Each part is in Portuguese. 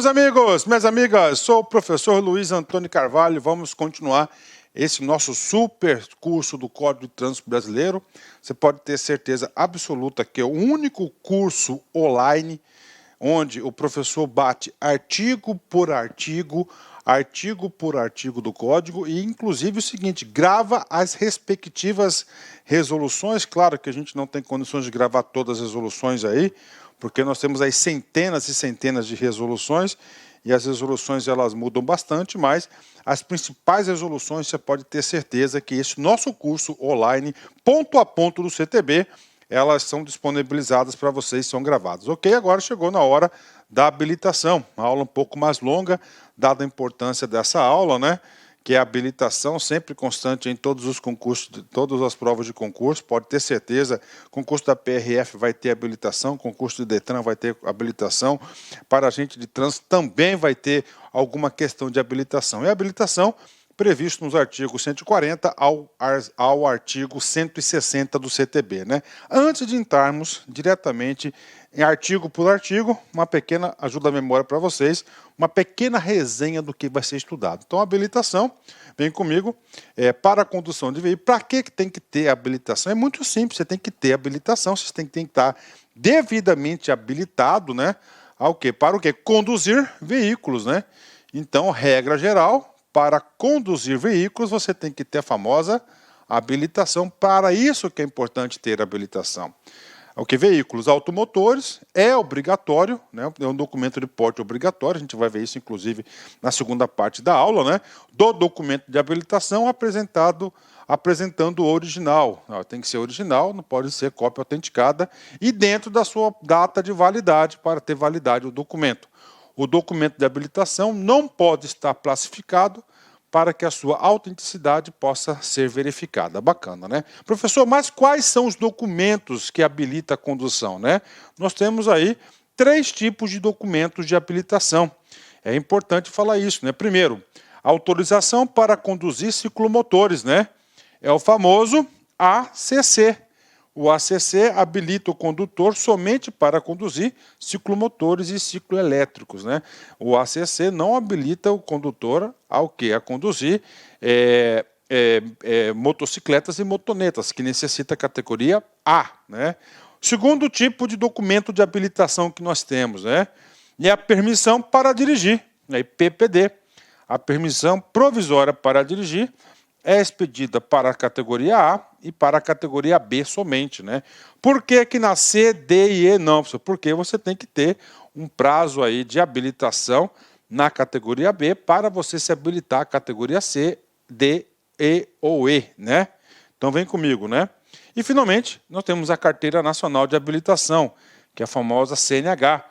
meus amigos, minhas amigas, sou o professor Luiz Antônio Carvalho. Vamos continuar esse nosso super curso do Código de Trânsito Brasileiro. Você pode ter certeza absoluta que é o único curso online onde o professor bate artigo por artigo do código e, inclusive, o seguinte, grava as respectivas resoluções. Claro que a gente não tem condições de gravar todas as resoluções aí, porque nós temos aí centenas e centenas de resoluções, e as resoluções elas mudam bastante, mas as principais resoluções você pode ter certeza que esse nosso curso online, ponto a ponto do CTB, elas são disponibilizadas para vocês, são gravadas. Ok, agora chegou na hora da habilitação, uma aula um pouco mais longa, dada a importância dessa aula, né? Que é a habilitação, sempre constante em todos os concursos, todas as provas de concurso, pode ter certeza, concurso da PRF vai ter habilitação, concurso do Detran vai ter habilitação, para agente de trânsito também vai ter alguma questão de habilitação. E a habilitação previsto nos artigos 140 ao artigo 160 do CTB, né? Antes de entrarmos diretamente em artigo por artigo, uma pequena ajuda à memória para vocês, uma pequena resenha do que vai ser estudado. Então, a habilitação, vem comigo, para a condução de veículo. Para que tem que ter habilitação? É muito simples, você tem que ter habilitação, você tem que estar devidamente habilitado, né? Ao quê? Para o quê? Conduzir veículos, né? Então, regra geral, para conduzir veículos, você tem que ter a famosa habilitação. Para isso que é importante ter habilitação. O que? Veículos automotores é obrigatório, né? É um documento de porte obrigatório, a gente vai ver isso inclusive na segunda parte da aula, né? Do documento de habilitação apresentando o original. Tem que ser original, não pode ser cópia autenticada e dentro da sua data de validade para ter validade o documento. O documento de habilitação não pode estar plastificado para que a sua autenticidade possa ser verificada. Bacana, né? Professor, mas quais são os documentos que habilitam a condução, né? Nós temos aí 3 tipos de documentos de habilitação. É importante falar isso, né? Primeiro, autorização para conduzir ciclomotores, né? É o famoso ACC. O ACC habilita o condutor somente para conduzir ciclomotores e cicloelétricos, né? O ACC não habilita o condutor ao quê? A conduzir motocicletas e motonetas, que necessita a categoria A, né? Segundo tipo de documento de habilitação que nós temos, né? É a permissão para dirigir, né? PPD. A permissão provisória para dirigir é expedida para a categoria A e para a categoria B somente, né? Por que na C, D e E não? Porque você tem que ter um prazo aí de habilitação na categoria B para você se habilitar à categoria C, D, E ou E, né? Então vem comigo, né? E finalmente, nós temos a Carteira Nacional de Habilitação, que é a famosa CNH,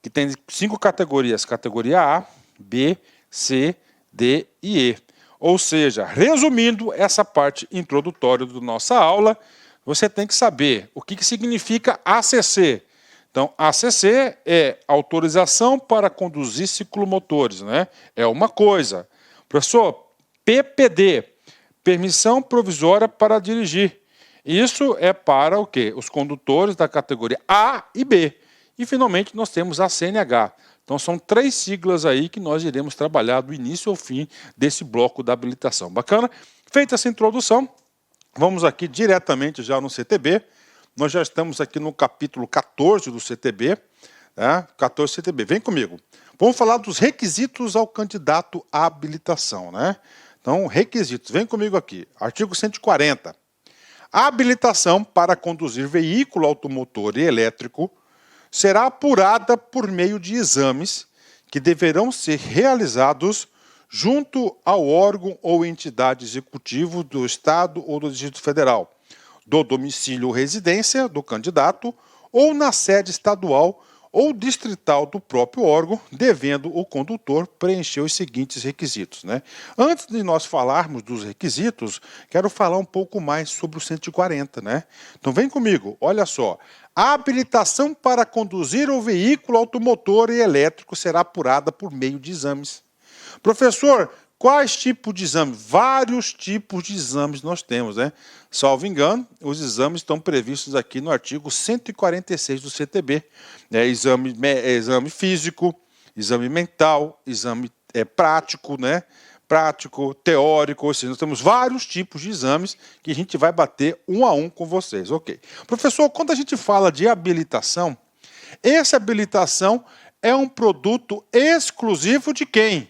que tem 5 categorias, categoria A, B, C, D e E. Ou seja, resumindo essa parte introdutória da nossa aula, você tem que saber o que significa ACC. Então, ACC é autorização para conduzir ciclomotores, né? É uma coisa. Professor, PPD, permissão provisória para dirigir. Isso é para o quê? Os condutores da categoria A e B. E, finalmente, nós temos a CNH. Então, são 3 siglas aí que nós iremos trabalhar do início ao fim desse bloco da habilitação. Bacana? Feita essa introdução, vamos aqui diretamente já no CTB. Nós já estamos aqui no capítulo 14 do CTB. Né? 14 CTB. Vem comigo. Vamos falar dos requisitos ao candidato à habilitação, né? Então, requisitos. Vem comigo aqui. Artigo 140. A habilitação para conduzir veículo automotor e elétrico será apurada por meio de exames que deverão ser realizados junto ao órgão ou entidade executivo do Estado ou do Distrito Federal, do domicílio ou residência do candidato ou na sede estadual ou distrital do próprio órgão, devendo o condutor preencher os seguintes requisitos, né? Antes de nós falarmos dos requisitos, quero falar um pouco mais sobre o 140, né? Então vem comigo, olha só. A habilitação para conduzir o veículo automotor e elétrico será apurada por meio de exames. Professor, quais tipos de exames? Vários tipos de exames nós temos, né? Salvo engano, os exames estão previstos aqui no artigo 146 do CTB. Exame físico, exame mental, exame prático, né? Prático, teórico, ou seja, nós temos vários tipos de exames que a gente vai bater um a um com vocês, ok? Professor, quando a gente fala de habilitação, essa habilitação é um produto exclusivo de quem?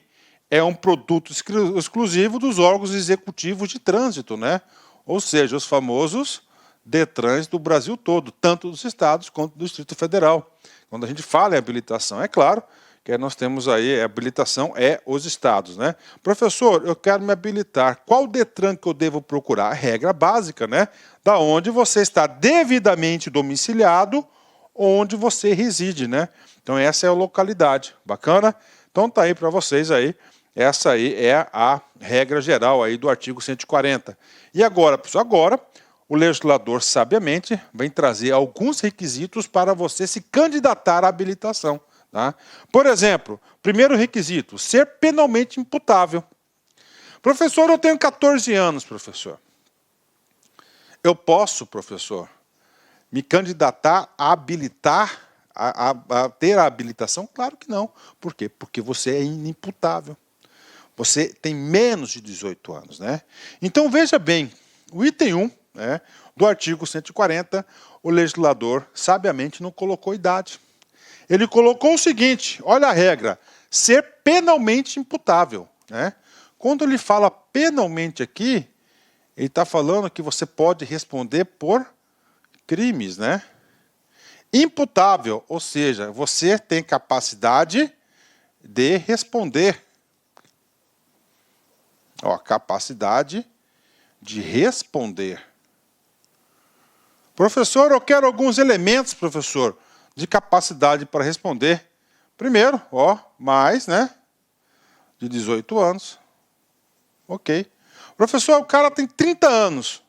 É um produto exclusivo dos órgãos executivos de trânsito, né? Ou seja, os famosos DETRANs do Brasil todo, tanto dos estados quanto do Distrito Federal. Quando a gente fala em habilitação, é claro que nós temos aí, a habilitação é os estados, né? Professor, eu quero me habilitar, qual DETRAN que eu devo procurar? A regra básica, né? Da onde você está devidamente domiciliado, onde você reside, né? Então essa é a localidade, bacana? Então tá aí para vocês aí, essa aí é a regra geral aí do artigo 140. E agora, professor, agora o legislador sabiamente vem trazer alguns requisitos para você se candidatar à habilitação. Tá? Por exemplo, primeiro requisito, ser penalmente imputável. Professor, eu tenho 14 anos, professor. Eu posso, professor, me candidatar a habilitar, a ter a habilitação? Claro que não. Por quê? Porque você é inimputável. Você tem menos de 18 anos, né? Então, veja bem, o item 1, né, do artigo 140, o legislador sabiamente não colocou idade. Ele colocou o seguinte, olha a regra, ser penalmente imputável, né? Quando ele fala penalmente aqui, ele está falando que você pode responder por crimes, né? Imputável, ou seja, você tem capacidade de responder. Ó, capacidade de responder. Professor, eu quero alguns elementos, professor, de capacidade para responder. Primeiro, ó, mais, né? De 18 anos. Ok. Professor, o cara tem 30 anos,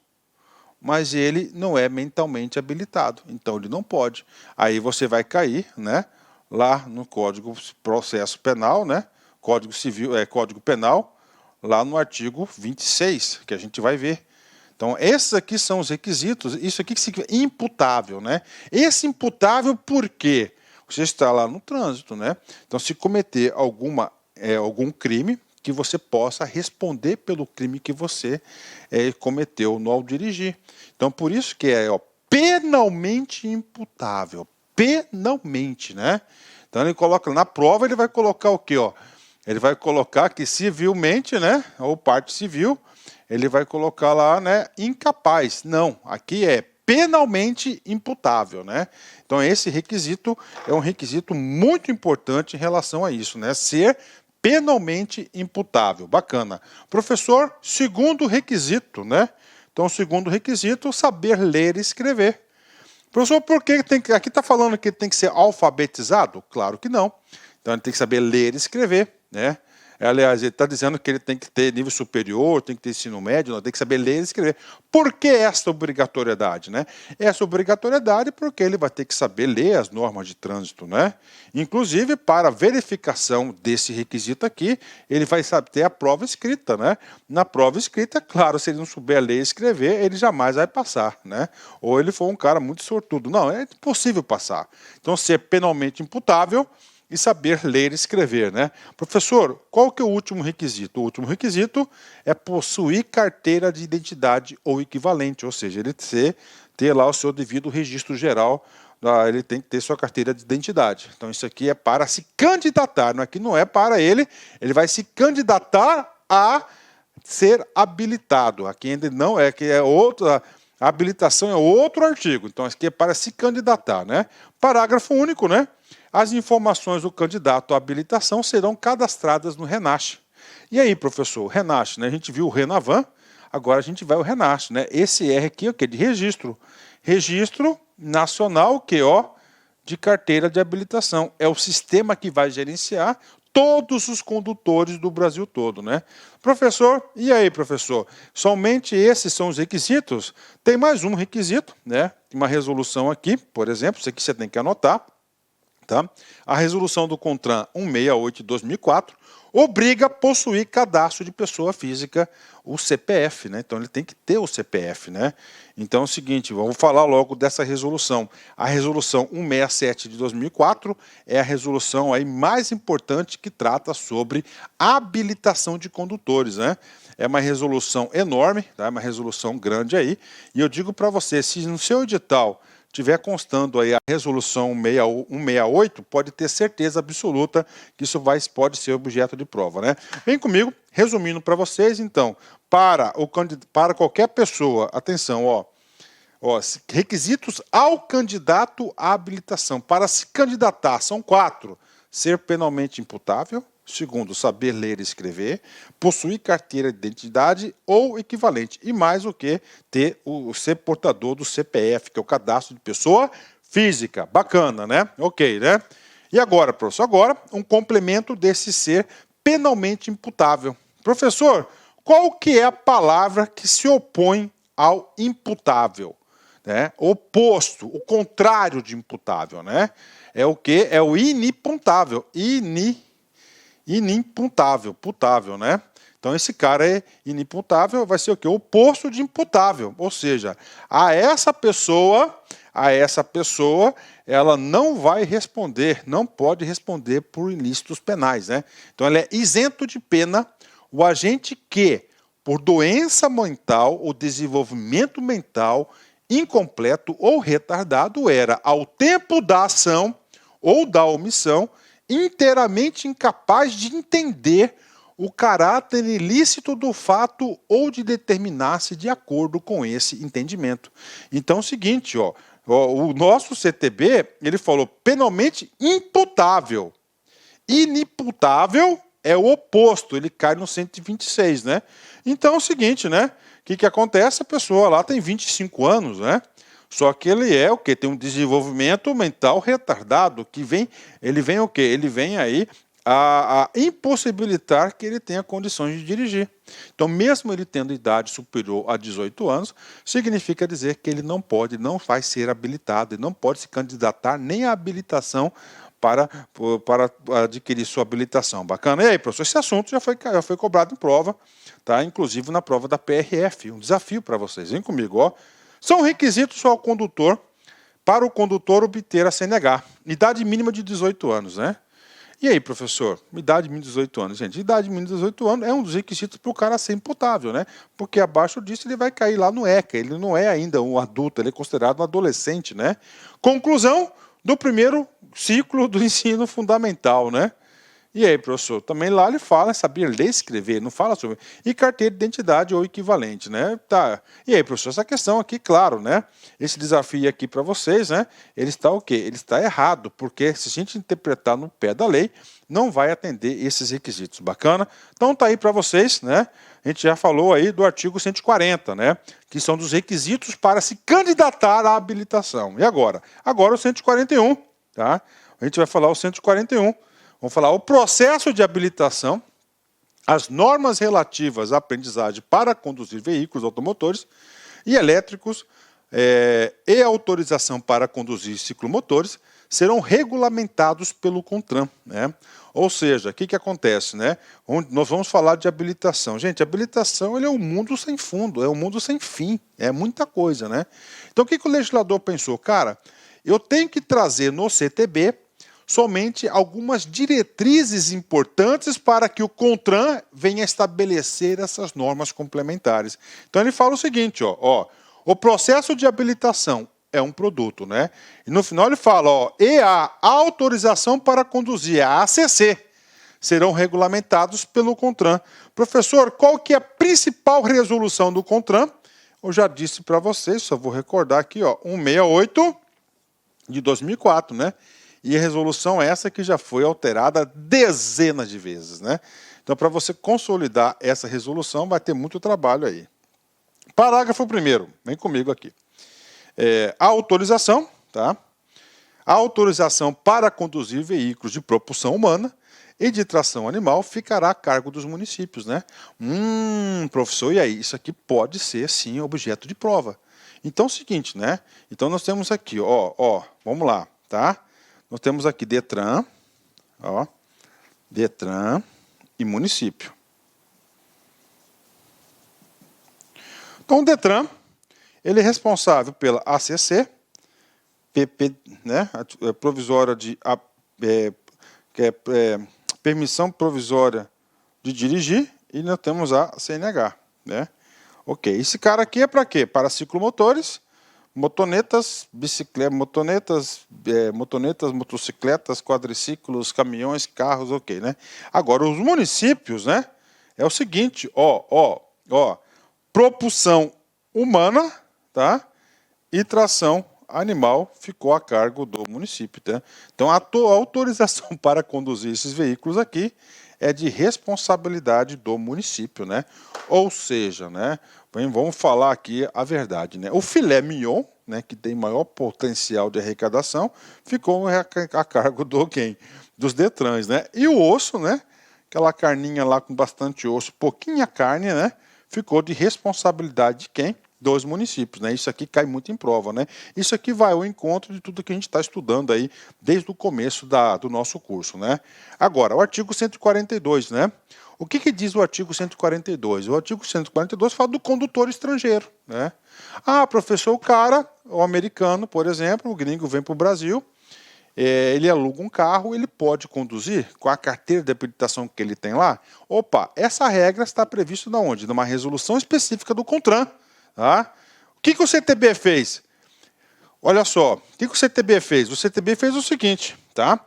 mas ele não é mentalmente habilitado, então ele não pode. Aí você vai cair, né? Lá no Código Processo Penal, né? Código Civil, Código Penal, lá no artigo 26, que a gente vai ver. Então, esses aqui são os requisitos, isso aqui que significa imputável, né? Esse imputável por quê? Você está lá no trânsito, né? Então, se cometer algum crime, que você possa responder pelo crime que você cometeu ao dirigir. Então, por isso que penalmente imputável. Penalmente, né? Então, ele coloca na prova, ele vai colocar o quê, ó? Ele vai colocar que civilmente, né? Ou parte civil, ele vai colocar lá, né, incapaz. Não, aqui é penalmente imputável, né? Então esse requisito é um requisito muito importante em relação a isso, né? Ser penalmente imputável. Bacana. Professor, segundo requisito, né? Então o segundo requisito, saber ler e escrever. Professor, por que aqui está falando que ele tem que ser alfabetizado? Claro que não. Então ele tem que saber ler e escrever, né? Aliás, ele está dizendo que ele tem que ter nível superior, tem que ter ensino médio, não, tem que saber ler e escrever. Por que essa obrigatoriedade, né? Essa obrigatoriedade porque ele vai ter que saber ler as normas de trânsito, né? Inclusive, para verificação desse requisito aqui, ele vai ter a prova escrita, né? Na prova escrita, claro, se ele não souber ler e escrever, ele jamais vai passar, né? Ou ele for um cara muito sortudo. Não, é impossível passar. Então, ser penalmente imputável e saber ler e escrever, né? Professor, qual que é o último requisito? O último requisito é possuir carteira de identidade ou equivalente, ou seja, ele ter lá o seu devido registro geral, ele tem que ter sua carteira de identidade. Então isso aqui é para se candidatar, aqui não é para ele vai se candidatar a ser habilitado. Aqui ainda não é, que é outra. A habilitação é outro artigo, então isso aqui é para se candidatar, né? Parágrafo único, né? As informações do candidato à habilitação serão cadastradas no RENASSE. E aí, professor, o RENASSE, né? A gente viu o RENAVAN, agora a gente vai ao RENASSE, né? Esse R aqui é o quê? De registro. Registro Nacional, de carteira de habilitação. É o sistema que vai gerenciar todos os condutores do Brasil todo, né? Professor, e aí, professor? Somente esses são os requisitos? Tem mais um requisito, né? Uma resolução aqui, por exemplo, isso aqui você tem que anotar, Tá? A resolução do CONTRAN 168 de 2004 obriga a possuir cadastro de pessoa física, o CPF, né? Então ele tem que ter o CPF, né? Então é o seguinte, vamos falar logo dessa resolução. A resolução 167 de 2004 é a resolução aí mais importante que trata sobre habilitação de condutores, né? É uma resolução enorme, tá? É uma resolução grande aí, e eu digo para você, se no seu edital tiver constando aí a resolução 168, pode ter certeza absoluta que isso pode ser objeto de prova, né? Vem comigo, resumindo para vocês, então, para qualquer pessoa, atenção, requisitos ao candidato à habilitação. Para se candidatar, são 4. Ser penalmente imputável. Segundo, saber ler e escrever, possuir carteira de identidade ou equivalente. E mais o que? Ser portador do CPF, que é o cadastro de pessoa física. Bacana, né? Ok, né? E agora, professor? Agora, um complemento desse ser penalmente imputável. Professor, qual que é a palavra que se opõe ao imputável? Né? Oposto, o contrário de imputável, né? É o que? É o inimputável. Inimputável, putável, né? Então esse cara é inimputável, vai ser o quê? O oposto de imputável, ou seja, essa pessoa, ela não vai responder, não pode responder por ilícitos penais, né? Então ela é isento de pena o agente que, por doença mental ou desenvolvimento mental incompleto ou retardado, era, ao tempo da ação ou da omissão, inteiramente incapaz de entender o caráter ilícito do fato ou de determinar-se de acordo com esse entendimento. Então é o seguinte, o nosso CTB, ele falou penalmente imputável. Inimputável é o oposto, ele cai no 126, né? Então é o seguinte, né? O que acontece? A pessoa lá tem 25 anos, né? Só que ele é o quê? Tem um desenvolvimento mental retardado, ele vem o quê? Ele vem aí a impossibilitar que ele tenha condições de dirigir. Então, mesmo ele tendo idade superior a 18 anos, significa dizer que ele não vai ser habilitado, ele não pode se candidatar nem à habilitação para adquirir sua habilitação. Bacana? E aí, professor, esse assunto já foi cobrado em prova, tá? Inclusive na prova da PRF. Um desafio para vocês. Vem comigo, ó. São requisitos ao condutor, para o condutor obter a CNH. Idade mínima de 18 anos, né? E aí, professor? Idade mínima de 18 anos. Gente, idade mínima de 18 anos é um dos requisitos para o cara ser imputável, né? Porque abaixo disso ele vai cair lá no ECA. Ele não é ainda um adulto, ele é considerado um adolescente, né? Conclusão do primeiro ciclo do ensino fundamental, né? E aí, professor, também lá ele fala saber ler e escrever, não fala sobre... E carteira de identidade ou equivalente, né? Tá. E aí, professor, essa questão aqui, claro, né? Esse desafio aqui para vocês, né? Ele está o quê? Ele está errado, porque se a gente interpretar no pé da lei, não vai atender esses requisitos. Bacana? Então tá aí para vocês, né? A gente já falou aí do artigo 140, né? Que são dos requisitos para se candidatar à habilitação. E agora? Agora o 141, tá? A gente vai falar o 141. Vamos falar o processo de habilitação, as normas relativas à aprendizagem para conduzir veículos automotores e elétricos e autorização para conduzir ciclomotores serão regulamentados pelo CONTRAN, né? Ou seja, o que acontece, né? Nós vamos falar de habilitação. Gente, habilitação ele é um mundo sem fundo, é um mundo sem fim, é muita coisa, né? Então o que o legislador pensou? Cara, eu tenho que trazer no CTB somente algumas diretrizes importantes para que o CONTRAN venha estabelecer essas normas complementares. Então ele fala o seguinte, o processo de habilitação é um produto, né? E no final ele fala, e a autorização para conduzir, a ACC, serão regulamentados pelo CONTRAN. Professor, qual que é a principal resolução do CONTRAN? Eu já disse para vocês, só vou recordar aqui, 168 de 2004, né? E a resolução essa que já foi alterada dezenas de vezes, né? Então, para você consolidar essa resolução, vai ter muito trabalho aí. Parágrafo 1º, vem comigo aqui. A autorização, tá? A autorização para conduzir veículos de propulsão humana e de tração animal ficará a cargo dos municípios, né? Professor, e aí? Isso aqui pode ser, sim, objeto de prova. Então, é o seguinte, né? Então, nós temos aqui, vamos lá, tá? nós temos aqui Detran, ó, Detran e município. Então, o Detran, ele é responsável pela ACC, PP, né, provisória de permissão provisória de dirigir, e nós temos a CNH, né? Ok, esse cara aqui é para quê? Para ciclomotores, motonetas, bicicletas, motonetas, motocicletas, quadriciclos, caminhões, carros, ok, né? Agora, os municípios, né? É o seguinte, propulsão humana, tá? E tração animal ficou a cargo do município, tá? Então, a autorização para conduzir esses veículos aqui é de responsabilidade do município, né? Ou seja, né? Vamos falar aqui a verdade, né? O filé mignon, né, que tem maior potencial de arrecadação, ficou a cargo do quem? Dos Detrans, né? E o osso, né? Aquela carninha lá com bastante osso, pouquinha carne, né? Ficou de responsabilidade de quem? Dos municípios, né? Isso aqui cai muito em prova, né? Isso aqui vai ao encontro de tudo que a gente está estudando aí desde o começo do nosso curso, né? Agora, o artigo 142, né? O que diz o artigo 142? O artigo 142 fala do condutor estrangeiro, né? Ah, professor, o americano, por exemplo, o gringo vem para o Brasil, ele aluga um carro, ele pode conduzir com a carteira de habilitação que ele tem lá? Opa, essa regra está prevista na onde? Numa resolução específica do CONTRAN. Tá? O que o CTB fez? Olha só, o que o CTB fez? O CTB fez o seguinte, tá?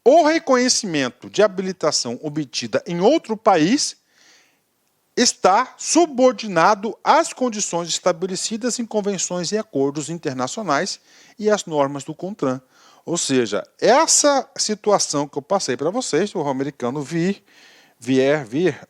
O reconhecimento de habilitação obtida em outro país está subordinado às condições estabelecidas em convenções e acordos internacionais e às normas do CONTRAN. Ou seja, essa situação que eu passei para vocês, o americano vir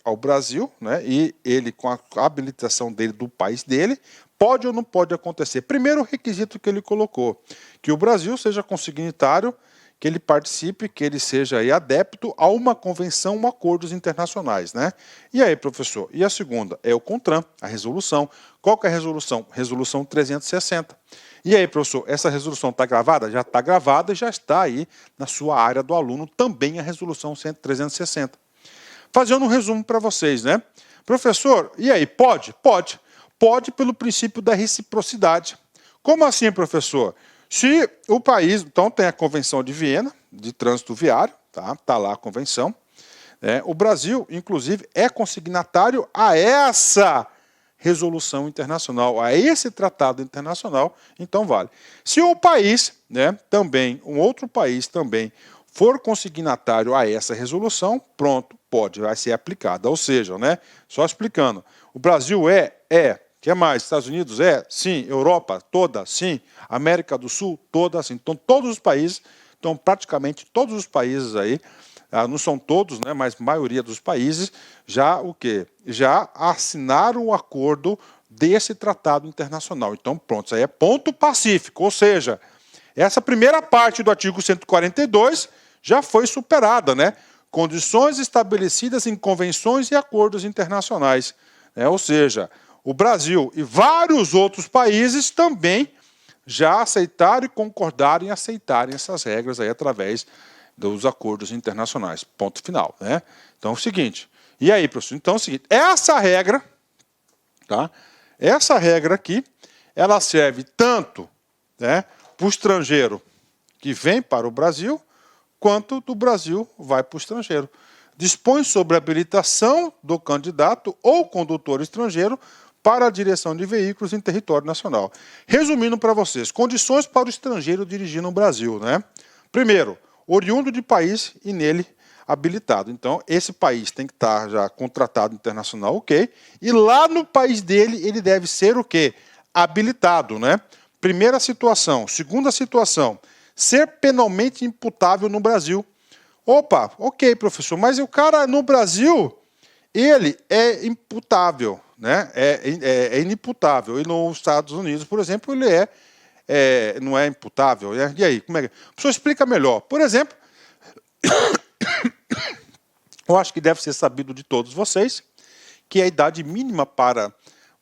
ao Brasil, né, e ele com a habilitação dele do país dele, pode ou não pode acontecer? Primeiro requisito que ele colocou, que o Brasil seja consignatário, que ele participe, que ele seja aí adepto a uma convenção ou acordos internacionais, né? E aí, professor? E a segunda? É o CONTRAN, a resolução. Qual que é a resolução? Resolução 360. E aí, professor, essa resolução está gravada? Já está gravada e já está aí na sua área do aluno também a resolução 360. Fazendo um resumo para vocês, né? Professor, e aí, pode? Pode. Pode pelo princípio da reciprocidade. Como assim, professor? Se o país, então tem a Convenção de Viena, de trânsito viário, tá? Tá lá a convenção. O Brasil, inclusive, é consignatário a essa resolução internacional, a esse tratado internacional, então vale. Se o país, né, também, um outro país também, for consignatário a essa resolução, pronto, vai ser aplicada. Ou seja, né, só explicando, o Brasil é. O que mais? Estados Unidos é? Sim. Europa toda? Sim. América do Sul toda? Sim. Então, todos os países, então praticamente todos os países aí, não são todos, né, mas a maioria dos países, já o quê? Já assinaram o acordo desse tratado internacional. Então, pronto, isso aí é ponto pacífico, ou seja, essa primeira parte do artigo 142 já foi superada, né? Condições estabelecidas em convenções e acordos internacionais. Ou seja, o Brasil e vários outros países também já aceitaram e concordaram em aceitarem essas regras aí através dos acordos internacionais. Ponto final, né? Então é o seguinte. E aí, professor? Então é o seguinte. Essa regra, tá? Essa regra aqui, ela serve tanto, né, para o estrangeiro que vem para o Brasil, quanto do Brasil vai para o estrangeiro. Dispõe sobre a habilitação do candidato ou condutor estrangeiro para a direção de veículos em território nacional. Resumindo para vocês, condições para o estrangeiro dirigir no Brasil, né? Primeiro, oriundo de país e nele habilitado. Então, esse país tem que estar já contratado internacional, ok? E lá no país dele, ele deve ser o quê? Habilitado, né? Primeira situação. Segunda situação, ser penalmente imputável no Brasil. Opa, ok, professor, mas o cara no Brasil, ele é imputável, né? É inimputável. E nos Estados Unidos, por exemplo, ele não é imputável. E aí, como é que... O professor explica melhor. Por exemplo, eu acho que deve ser sabido de todos vocês que a idade mínima para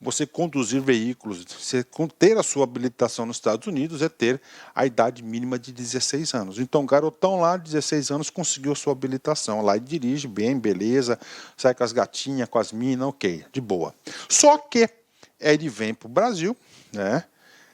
você conduzir veículos, você ter a sua habilitação nos Estados Unidos é ter a idade mínima de 16 anos. Então, o garotão lá, 16 anos, conseguiu a sua habilitação. Lá ele dirige bem, beleza, sai com as gatinhas, com as minas, ok, de boa. Só que ele vem para o Brasil, né?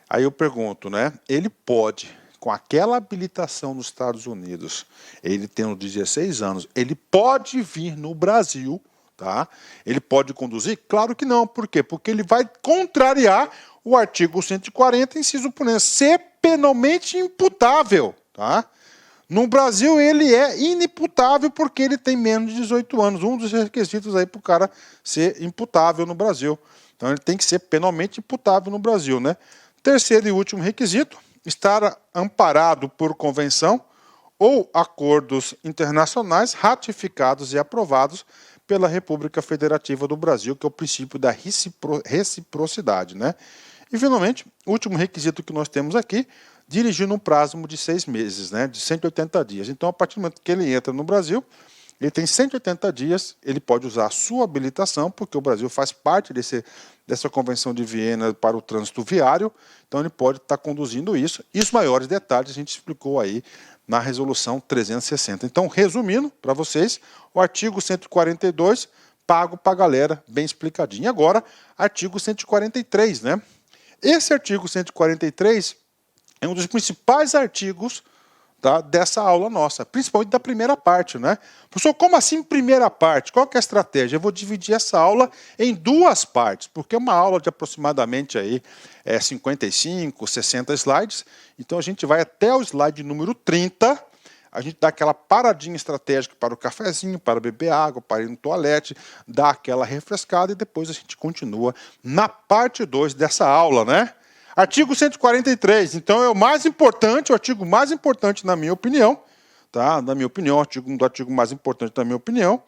Aí eu pergunto, né? Ele pode, com aquela habilitação nos Estados Unidos, ele tendo 16 anos, ele pode vir no Brasil, tá? Ele pode conduzir? Claro que não. Por quê? Porque ele vai contrariar o artigo 140, inciso 1, ser penalmente imputável, tá? No Brasil ele é inimputável porque ele tem menos de 18 anos. Um dos requisitos aí para o cara ser imputável no Brasil. Então ele tem que ser penalmente imputável no Brasil, né? Terceiro e último requisito, estar amparado por convenção ou acordos internacionais ratificados e aprovados pela República Federativa do Brasil, que é o princípio da reciprocidade, né? E, finalmente, o último requisito que nós temos aqui, dirigir num prazo de 6 meses, né? De 180 dias. Então, a partir do momento que ele entra no Brasil, ele tem 180 dias, ele pode usar a sua habilitação, porque o Brasil faz parte dessa Convenção de Viena para o trânsito viário, então ele pode estar conduzindo isso. E os maiores detalhes a gente explicou aí na resolução 360. Então, resumindo para vocês, o artigo 142, pago para a galera, bem explicadinho. Agora, artigo 143, né? Esse artigo 143 é um dos principais artigos, tá, dessa aula nossa, principalmente da primeira parte, né? Professor, como assim primeira parte? Qual que é a estratégia? Eu vou dividir essa aula em duas partes, porque é uma aula de aproximadamente aí, 55, 60 slides, então a gente vai até o slide número 30, a gente dá aquela paradinha estratégica para o cafezinho, para beber água, para ir no toalete, dá aquela refrescada e depois a gente continua na parte 2 dessa aula, né? Artigo 143, então é o mais importante, o artigo mais importante na minha opinião, tá? Na minha opinião, o artigo mais importante na minha opinião,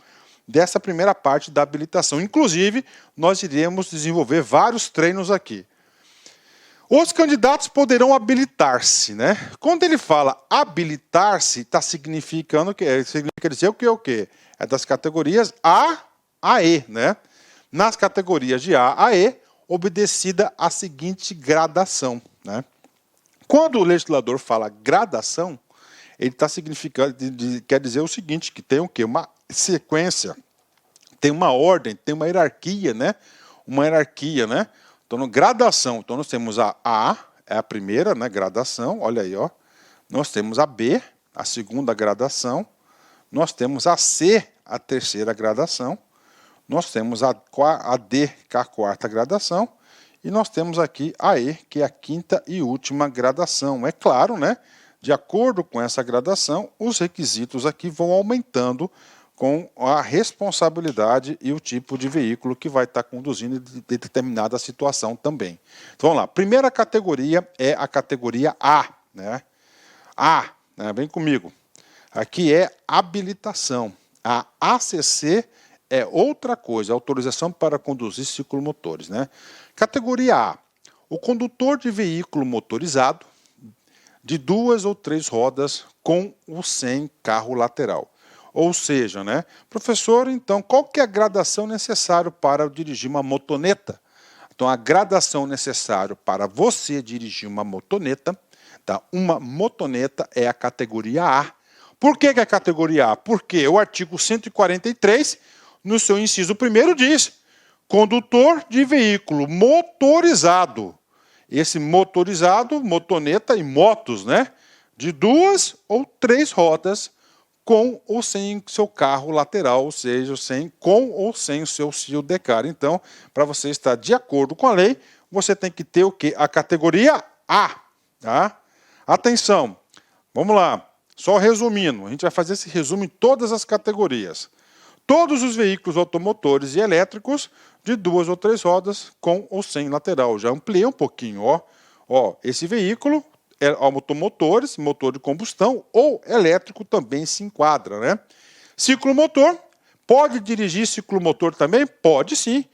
dessa primeira parte da habilitação. Inclusive, nós iremos desenvolver vários treinos aqui. Os candidatos poderão habilitar-se, né? Quando ele fala habilitar-se, está significando que significa dizer o que é o quê? É das categorias A a E, né? Nas categorias de A a E, obedecida a seguinte gradação, né? Quando o legislador fala gradação, ele está significando, quer dizer o seguinte, que tem o quê? Uma sequência, tem uma ordem, tem uma hierarquia, né? Uma hierarquia, né? Então, gradação, então nós temos a A, é a primeira, né, gradação, olha aí, ó. Nós temos a B, a segunda gradação, nós temos a C, a terceira gradação, nós temos a D, que é a quarta gradação, e nós temos aqui a E, que é a quinta e última gradação. É claro, né? De acordo com essa gradação, os requisitos aqui vão aumentando com a responsabilidade e o tipo de veículo que vai estar conduzindo de determinada situação também. Então, vamos lá. Primeira categoria é a categoria A, né? A, né? Vem comigo. Aqui é habilitação. A ACC é outra coisa, autorização para conduzir ciclomotores, né? Categoria A, o condutor de veículo motorizado de 2 ou 3 rodas com ou sem carro lateral. Ou seja, né? Professor, então, qual que é a gradação necessária para dirigir uma motoneta? Então, a gradação necessária para você dirigir uma motoneta, tá? Uma motoneta é a categoria A. Por que é a categoria A? Porque o artigo 143, no seu inciso 1º, diz: condutor de veículo motorizado. Esse motorizado, motoneta e motos, né? De 2 ou 3 rodas, com ou sem seu carro lateral, ou seja, com ou sem o seu sidecar. Então, para você estar de acordo com a lei, você tem que ter o quê? A categoria A. Tá? Atenção, vamos lá. Só resumindo, a gente vai fazer esse resumo em todas as categorias. Todos os veículos automotores e elétricos de 2 ou 3 rodas com ou sem lateral. Já ampliei um pouquinho, ó. Ó, esse veículo é automotores, motor de combustão ou elétrico também se enquadra, né? Ciclomotor, pode dirigir ciclomotor também? Pode sim.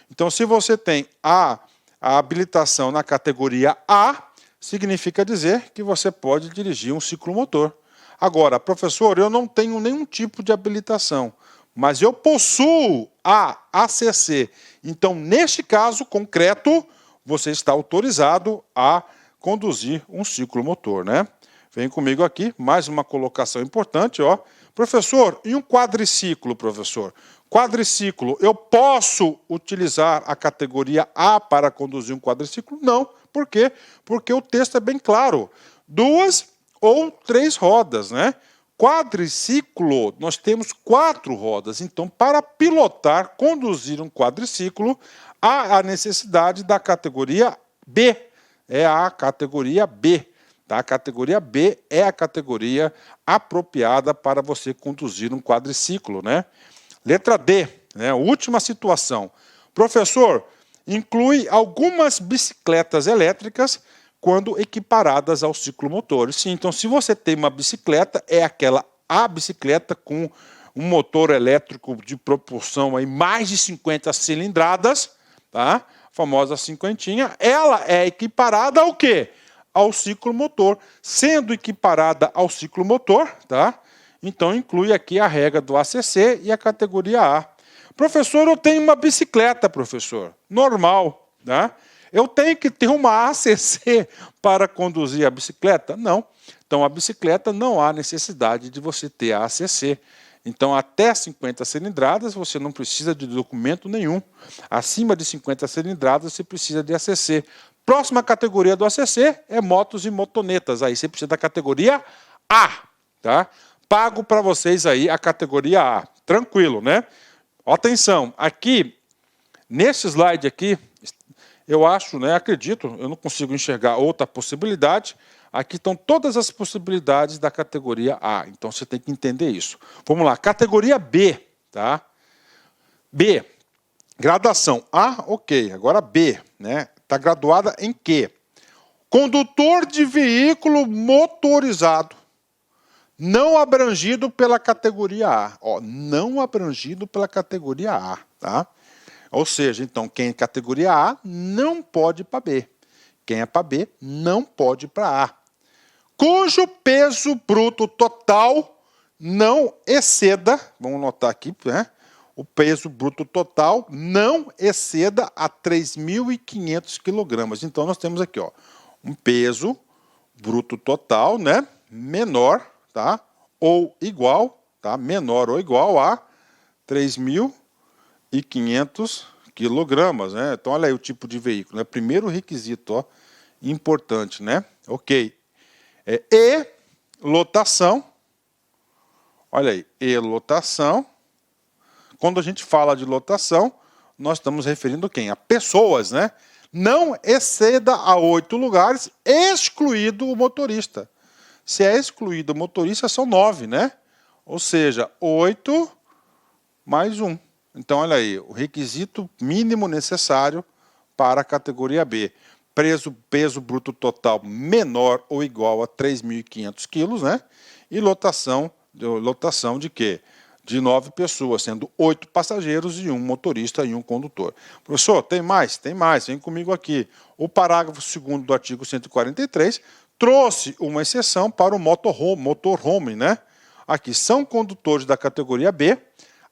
Então, se você tem a habilitação na categoria A, significa dizer que você pode dirigir um ciclomotor. Agora, professor, eu não tenho nenhum tipo de habilitação. mas eu possuo a ACC. Então, neste caso concreto, você está autorizado a conduzir um ciclomotor, né? Vem comigo aqui, mais uma colocação importante, ó. Professor, e um quadriciclo, professor? Quadriciclo, eu posso utilizar a categoria A para conduzir um quadriciclo? Não. Por quê? Porque o texto é bem claro. 2 ou 3 rodas, né? Quadriciclo, nós temos 4 rodas. Então, para pilotar, conduzir um quadriciclo, há a necessidade da categoria B. É a categoria B. Tá? A categoria B é a categoria apropriada para você conduzir um quadriciclo, né? Letra D, né? Última situação. Professor, inclui algumas bicicletas elétricas quando equiparadas ao ciclomotor. Sim, então se você tem uma bicicleta, é a bicicleta com um motor elétrico de propulsão aí mais de 50 cilindradas, tá? A famosa cinquentinha, ela é equiparada ao quê? Ao ciclomotor. Sendo equiparada ao ciclomotor, tá? Então inclui aqui a regra do ACC e a categoria A. Professor, eu tenho uma bicicleta, professor, normal, tá? Eu tenho que ter uma ACC para conduzir a bicicleta? Não. Então, a bicicleta não há necessidade de você ter a ACC. Então, até 50 cilindradas, você não precisa de documento nenhum. Acima de 50 cilindradas, você precisa de ACC. Próxima categoria do ACC é motos e motonetas. Aí você precisa da categoria A, tá? Pago para vocês aí a categoria A. Tranquilo, né? Atenção, aqui, nesse slide aqui, eu acho, né, acredito, eu não consigo enxergar outra possibilidade. Aqui estão todas as possibilidades da categoria A. Então, você tem que entender isso. Vamos lá, categoria B, tá? B, graduação A, ok. Agora B, né? Está graduada em quê? Condutor de veículo motorizado, não abrangido pela categoria A. Ó, não abrangido pela categoria A, tá? Ou seja, então, quem é categoria A não pode ir para B. Quem é para B não pode ir para A. Cujo peso bruto total não exceda, vamos notar aqui, né? O peso bruto total não exceda a 3.500 quilogramas. Então, nós temos aqui, ó, um peso bruto total, né? Menor, tá? Ou igual, tá? Menor ou igual a 3.500 quilogramas, né? Então, olha aí o tipo de veículo, né? Primeiro requisito, ó, importante, né? Ok. E lotação, olha aí, e lotação. Quando a gente fala de lotação, nós estamos referindo quem? A pessoas, né? Não exceda a 8 lugares, excluído o motorista. Se é excluído o motorista, são 9, né? Ou seja, 8 mais 1. Então, olha aí, o requisito mínimo necessário para a categoria B. Peso bruto total menor ou igual a 3.500 quilos, né? E lotação de quê? De 9 pessoas, sendo 8 passageiros e um motorista e um condutor. Professor, tem mais? Tem mais, vem comigo aqui. O parágrafo 2º do artigo 143 trouxe uma exceção para o motorhome, né? Aqui, são condutores da categoria B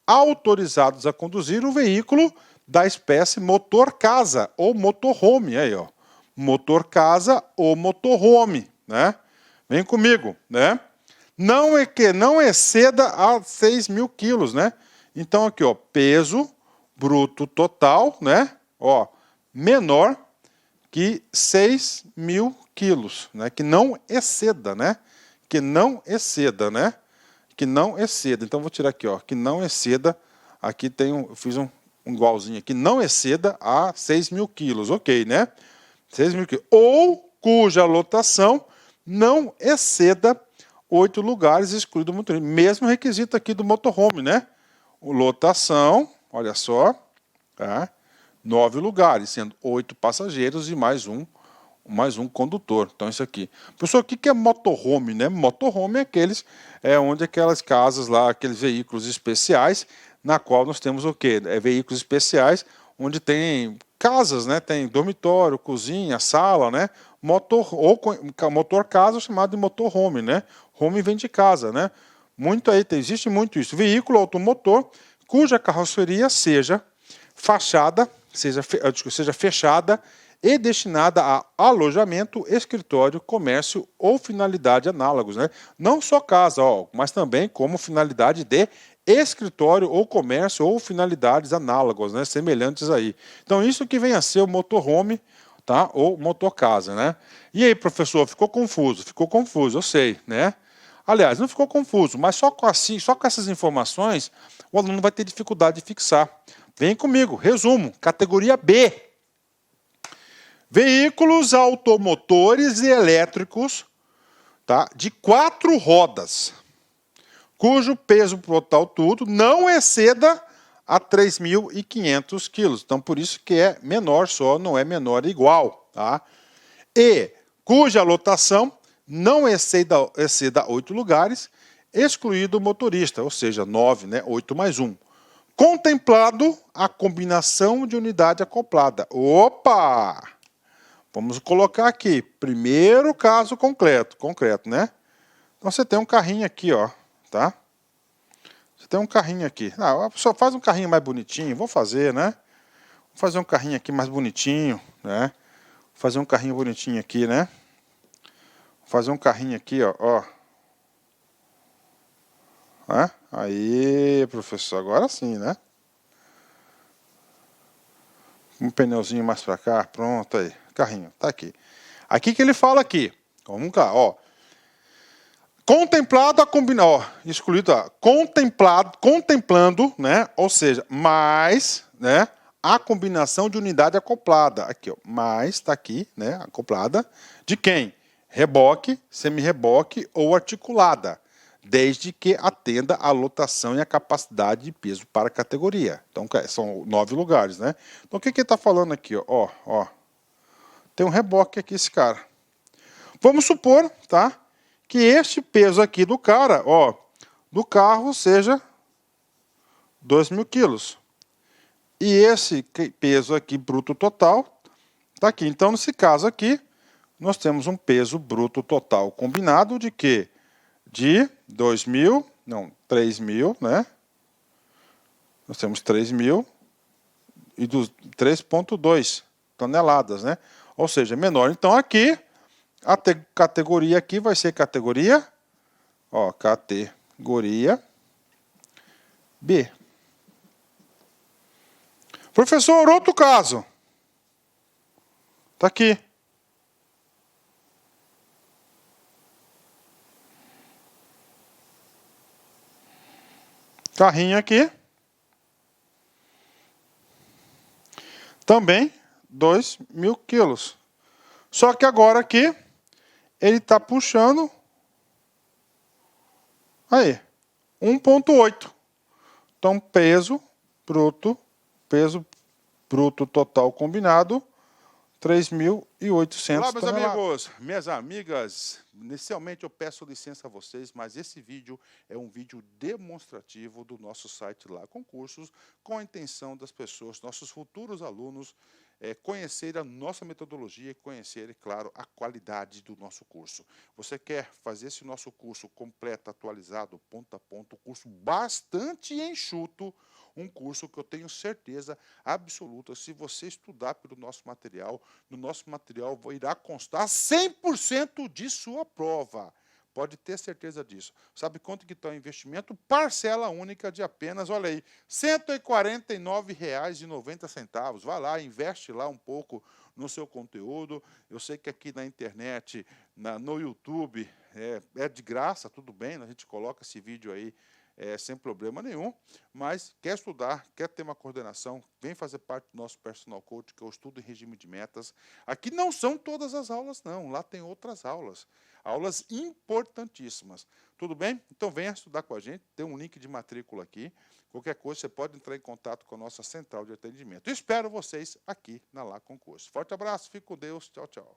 autorizados a conduzir um veículo da espécie motor-casa ou motorhome, aí, ó. Motor-casa ou motorhome, né? Vem comigo, né? Não é que não exceda a 6.000 quilos, né? Então, aqui, ó, peso bruto total, né? Ó, menor que 6.000 quilos, né? Que não exceda, né? Que não exceda, né? Que não exceda. Então, vou tirar aqui, ó, que não exceda. Aqui tem eu fiz um igualzinho aqui, não exceda a 6.000 quilos, ok, né? 6.000 quilos. Ou cuja lotação não exceda 8 lugares, excluído o motorista. Mesmo requisito aqui do motorhome, né? Lotação, olha só, tá? 9 lugares, sendo 8 passageiros e mais um condutor. Então, isso aqui. Professor, o que é motorhome, né? Motorhome é onde aquelas casas lá, aqueles veículos especiais, na qual nós temos o quê? Veículos especiais, onde tem casas, né? Tem dormitório, cozinha, sala, né? Motor casa chamado de motorhome, né? Home vem de casa, né? Muito aí, existe muito isso. Veículo automotor cuja carroceria seja fachada, seja fechada e destinada a alojamento, escritório, comércio ou finalidade análogos, né? Não só casa, mas também como finalidade de escritório ou comércio ou finalidades análogas, né? Semelhantes aí. Então isso que vem a ser o motorhome, tá? Ou motorcasa, né? E aí, professor, ficou confuso? Ficou confuso, eu sei, né? Aliás, não ficou confuso, mas só com essas informações o aluno vai ter dificuldade de fixar. Vem comigo, resumo, categoria B. Veículos automotores e elétricos, tá, de 4 rodas, cujo peso total tudo não exceda a 3.500 quilos. Então, por isso que é menor só, não é menor igual. Tá? E cuja lotação não exceda 8 lugares, excluído o motorista, ou seja, 9, né, 8 mais 1. Contemplado a combinação de unidade acoplada. Opa! Vamos colocar aqui, primeiro caso concreto, né? Então você tem um carrinho aqui, ó, tá? Você tem um carrinho aqui. Ah, a pessoa faz um carrinho mais bonitinho, vou fazer, né? Vou fazer um carrinho aqui mais bonitinho, né? Vou fazer um carrinho bonitinho aqui, né? Vou fazer um carrinho aqui, ó. Aí, professor, agora sim, né? Um pneuzinho mais pra cá, pronto aí. Carrinho, tá aqui. Aqui que ele fala aqui. Vamos cá, ó. Contemplado a combinar, ó, excluído, ó, contemplando, né? Ou seja, mais, né? A combinação de unidade acoplada. Aqui, ó, mais, tá aqui, né? Acoplada. De quem? Reboque, semi-reboque ou articulada. Desde que atenda a lotação e a capacidade de peso para a categoria. Então, são 9 lugares, né? Então, o que ele está falando aqui? Ó, tem um reboque aqui, esse cara. Vamos supor, tá? Que este peso aqui do cara, ó, do carro seja 2.000 quilos. E esse peso aqui, bruto total, tá aqui. Então, nesse caso aqui, nós temos um peso bruto total combinado de quê? De 3.000, né? Nós temos 3.000 e dos 3,2 toneladas, né? Ou seja, menor. Então, aqui, a categoria aqui vai ser categoria, ó, categoria B. Professor, outro caso. Tá aqui. Carrinho aqui. Também 2.000 quilos. Só que agora aqui, ele está puxando, aí, 1,8. Então, peso bruto total combinado, 3.800 toneladas. Olá, meus amigos, minhas amigas. Inicialmente eu peço licença a vocês, mas esse vídeo é um vídeo demonstrativo do nosso site Lá Concursos, com a intenção das pessoas, nossos futuros alunos, conhecerem a nossa metodologia e conhecerem, claro, a qualidade do nosso curso. Você quer fazer esse nosso curso completo, atualizado, ponto a ponto, um curso bastante enxuto, um curso que eu tenho certeza absoluta, se você estudar pelo nosso material, no nosso material irá constar 100% de sua prova. Pode ter certeza disso. Sabe quanto que está o investimento? Parcela única de apenas, olha aí, R$ 149,90. Vai lá, investe lá um pouco no seu conteúdo. Eu sei que aqui na internet, no YouTube, é de graça, tudo bem, a gente coloca esse vídeo aí sem problema nenhum, mas quer estudar, quer ter uma coordenação, vem fazer parte do nosso Personal Coach, que eu estudo em regime de metas. Aqui não são todas as aulas, não, lá tem outras aulas importantíssimas. Tudo bem? Então venha estudar com a gente, tem um link de matrícula aqui, qualquer coisa você pode entrar em contato com a nossa central de atendimento. Eu espero vocês aqui na Lá Concurso. Forte abraço, fique com Deus, tchau, tchau.